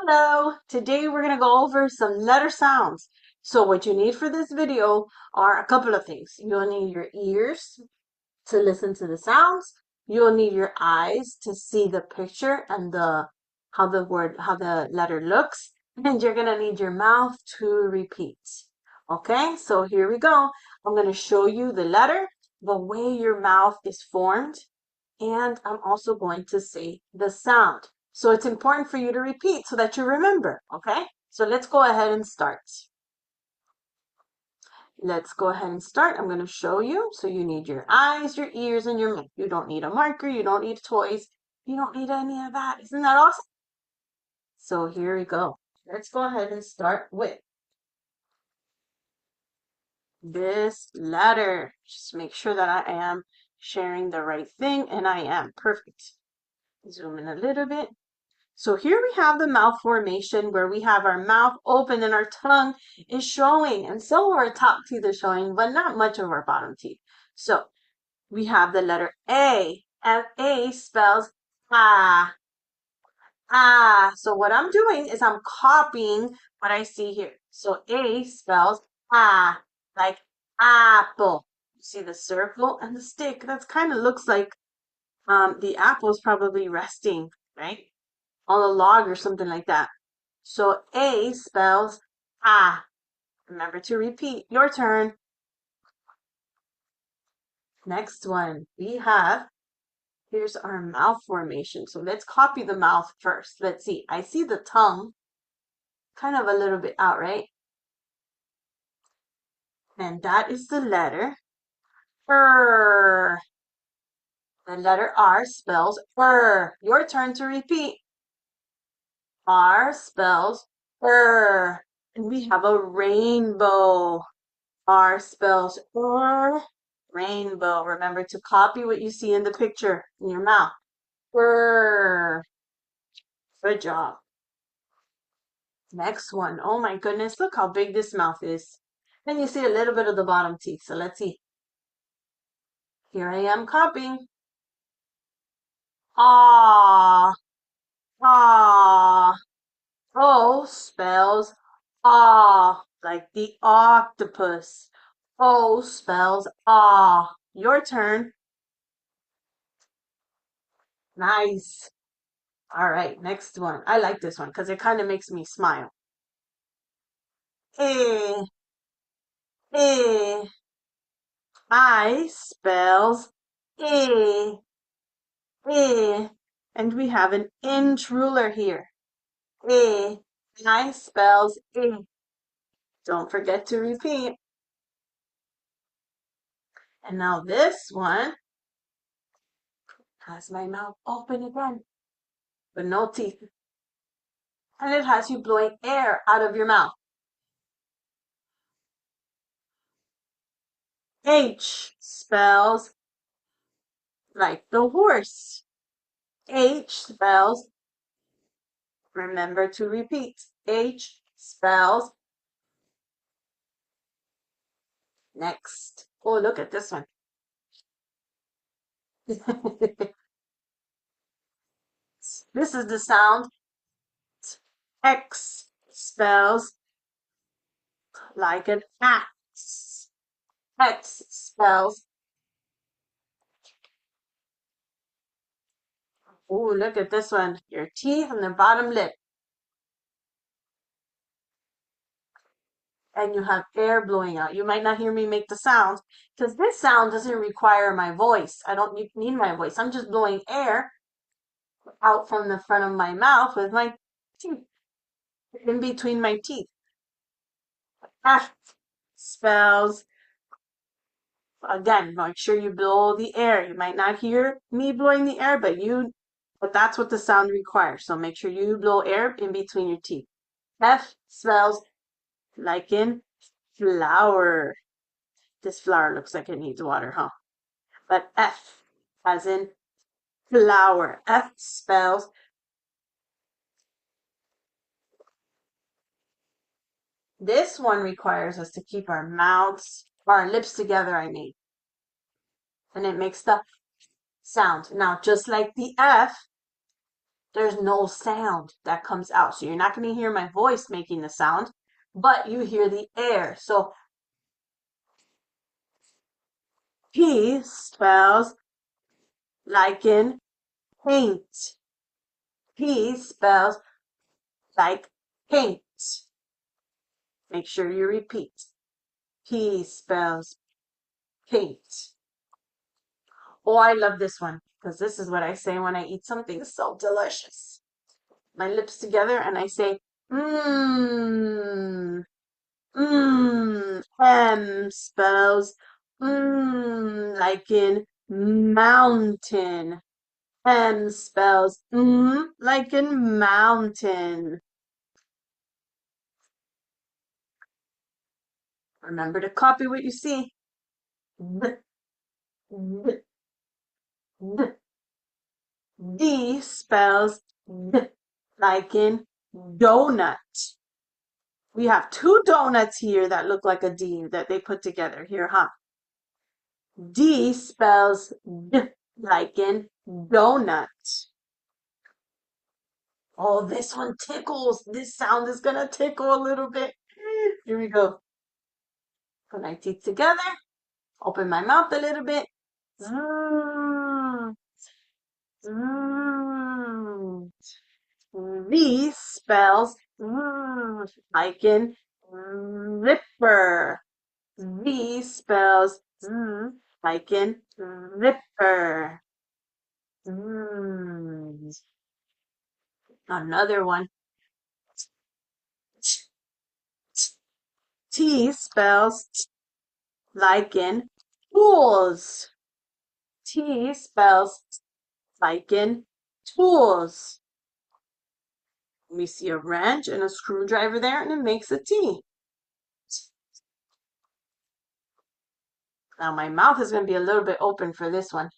Hello, today we're going to go over some letter sounds. So what you need for this video are a couple of things. You'll need your ears to listen to the sounds. You'll need your eyes to see the picture and how the letter looks. And you're going to need your mouth to repeat. Okay, so here we go. I'm going to show you the letter, the way your mouth is formed, and I'm also going to say the sound. So it's important for you to repeat so that you remember, okay? So let's go ahead and start. Let's go ahead and start. I'm going to show you. So you need your eyes, your ears, and your mouth. You don't need a marker. You don't need toys. You don't need any of that. Isn't that awesome? So here we go. Let's go ahead and start with this letter. Just make sure that I am sharing the right thing, and I am. Perfect. Zoom in a little bit. So here we have the mouth formation where we have our mouth open and our tongue is showing, and some of our top teeth are showing, but not much of our bottom teeth. So we have the letter A, and A spells ah, ah. So what I'm doing is I'm copying what I see here. So A spells ah, like apple. You see the circle and the stick. That's kind of looks like the apple is probably resting, right? On a log or something like that. So A spells ah. Remember to repeat. Your turn. Next one we have, here's our mouth formation. So let's copy the mouth first. Let's see. I see the tongue kind of a little bit out, right? And that is the letter R. The letter R spells R. Your turn to repeat. R spells R. And we have a rainbow. R spells R. Rainbow. Remember to copy what you see in the picture in your mouth. R. Good job. Next one. Oh my goodness, look how big this mouth is. And you see a little bit of the bottom teeth. So let's see. Here I am copying. Ah, ah. O spells ah, like the octopus. O spells ah. Your turn. Nice. All right, next one. I like this one because it kind of makes me smile. Eh, eh. I spells eh, eh. And we have an inch ruler here. Eh. I spells eh. Don't forget to repeat. And now this one has my mouth open again, but no teeth. And it has you blowing air out of your mouth. H spells like the horse. H spells, remember to repeat. H spells next. Oh, look at this one. This is the sound. X spells like an axe. X spells. Oh, look at this one. Your teeth and the bottom lip. And you have air blowing out. You might not hear me make the sounds because this sound doesn't require my voice. I don't need my voice. I'm just blowing air out from the front of my mouth with my teeth, in between my teeth. F spells, again, make sure you blow the air. You might not hear me blowing the air, but that's what the sound requires. So make sure you blow air in between your teeth. F spells like in flower. This flower looks like it needs water, huh? But F as in flower. F spells. This one requires us to keep our lips together, I mean. And it makes the sound. Now, just like the F, there's no sound that comes out. So you're not going to hear my voice making the sound, but you hear the air. So P spells like in paint. P spells like paint. Make sure you repeat. P spells paint. Oh, I love this one because this is what I say when I eat something so delicious. My lips together and I say, mmm, mmm. M spells like in mountain. M spells like in mountain. Remember to copy what you see. D, d, d. D spells d, like in donut. We have two donuts here that look like a D that they put together here, huh? D spells D like in donut. Oh, this one tickles. This sound is gonna tickle a little bit. Here we go. Put my teeth together. Open my mouth a little bit. Mm, mm. V spells like in ripper. V spells like in ripper. Mm. Another one. T spells like in tools. T spells like in tools. We see a wrench and a screwdriver there, and it makes a T. Now my mouth is going to be a little bit open for this one.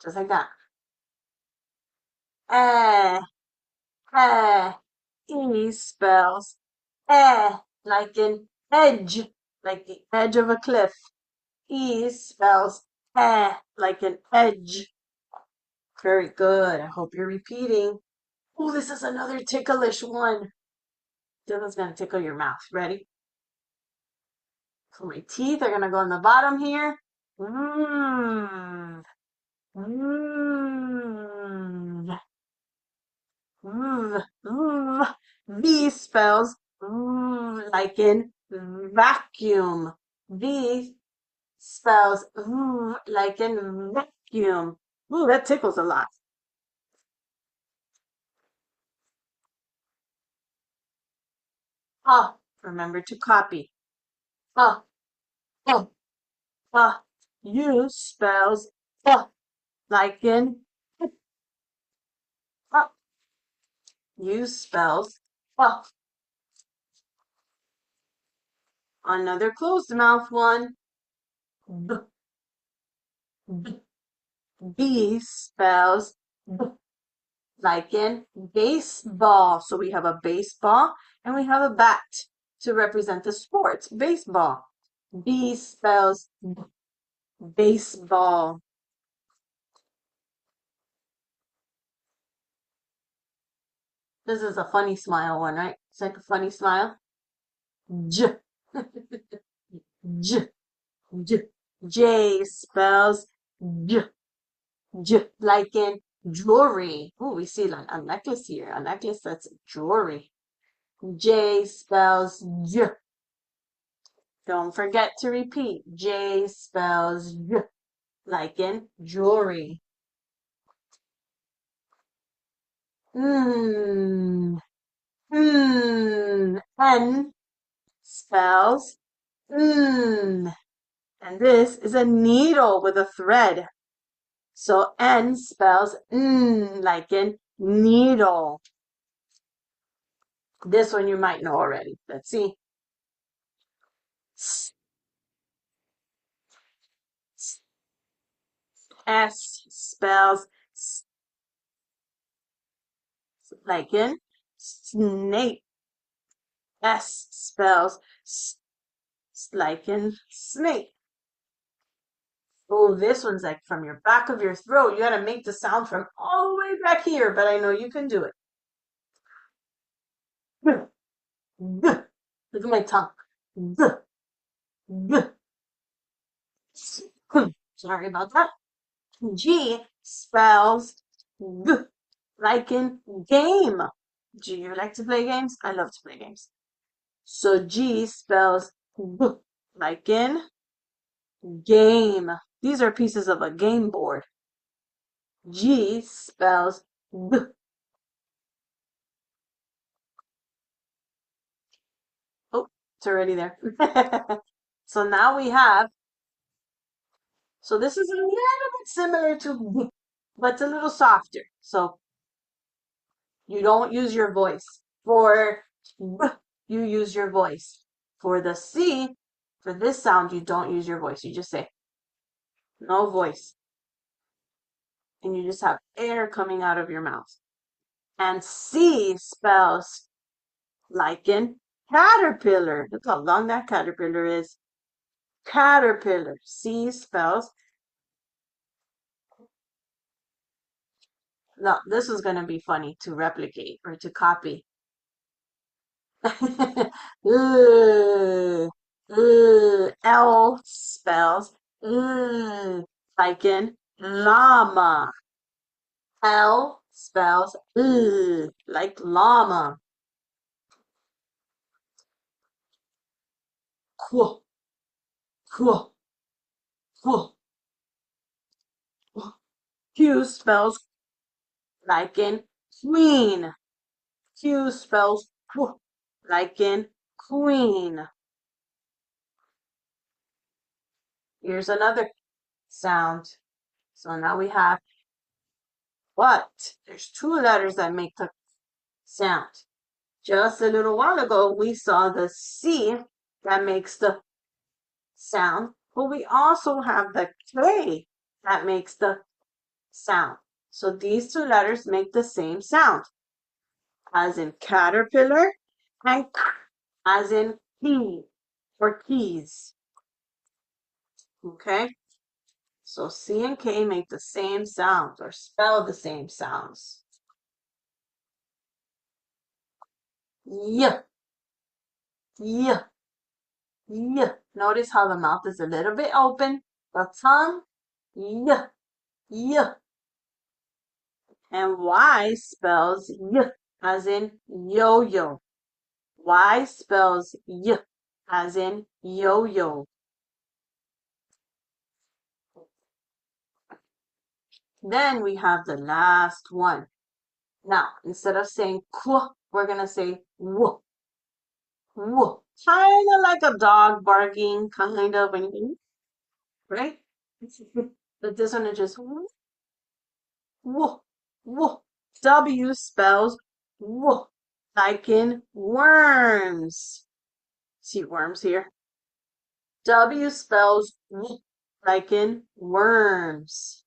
Just like that. Eh, eh. E spells like in edge, like the edge of a cliff. E spells like an edge. Very good. I hope you're repeating. Oh, this is another ticklish one. Dylan's gonna tickle your mouth. Ready? So my teeth are gonna go on the bottom here. Mmm. Mmm. V spells like in vacuum. V spells like in vacuum. Ooh, that tickles a lot. Ah, remember to copy. Ah, ah, ah. U spells like in ah. U spells ah. Another closed mouth one. B, b. B spells like in baseball. So we have a baseball and we have a bat to represent the sport, baseball. B spells baseball. This is a funny smile one, right? It's like a funny smile. J, J, J. J spells J, J, like in jewelry. Oh, we see like a necklace here. A necklace that's jewelry. J spells J. Don't forget to repeat. J spells J, like in jewelry. Mm, N spells mm. And this is a needle with a thread. So N spells like in needle. This one you might know already. Let's see. S spells like in snake. S spells like in snake. Oh, this one's like from your back of your throat. You gotta make the sound from all the way back here, but I know you can do it. Look at my tongue. Sorry about that. G spells G, like in game. Do you like to play games? I love to play games. So G spells G, like in game. These are pieces of a game board. G spells G. Oh, it's already there. So now we have, so this is a little bit similar to G, but it's a little softer. So you don't use your voice. For B, you use your voice. For the C, for this sound, you don't use your voice. You just say, no voice. And you just have air coming out of your mouth. And C spells like in caterpillar. Look how long that caterpillar is. Caterpillar. C spells. No, this is going to be funny to replicate or to copy. L spells like in llama. L spells like llama. Qu, qu, qu. Q spells like in queen. Q spells qu, like in queen. Here's another sound. So now we have what? There's two letters that make the sound. Just a little while ago, we saw the C that makes the sound, but we also have the K that makes the sound. So these two letters make the same sound, as in caterpillar and as in key or keys. Okay? So C and K make the same sounds or spell the same sounds. Yeah, yeah, yeah. Notice how the mouth is a little bit open. The tongue, yeah, yeah. And Y spells Y as in yo-yo. Y spells Y as in yo-yo. Then we have the last one. Now, instead of saying K, we're going to say W. W. Kind of like a dog barking, kind of, right? But this one is just W, W. W spells W, like in worms. See worms here? W spells like in worms.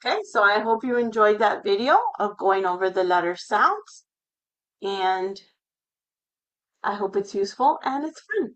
Okay, so I hope you enjoyed that video of going over the letter sounds, and I hope it's useful and it's fun.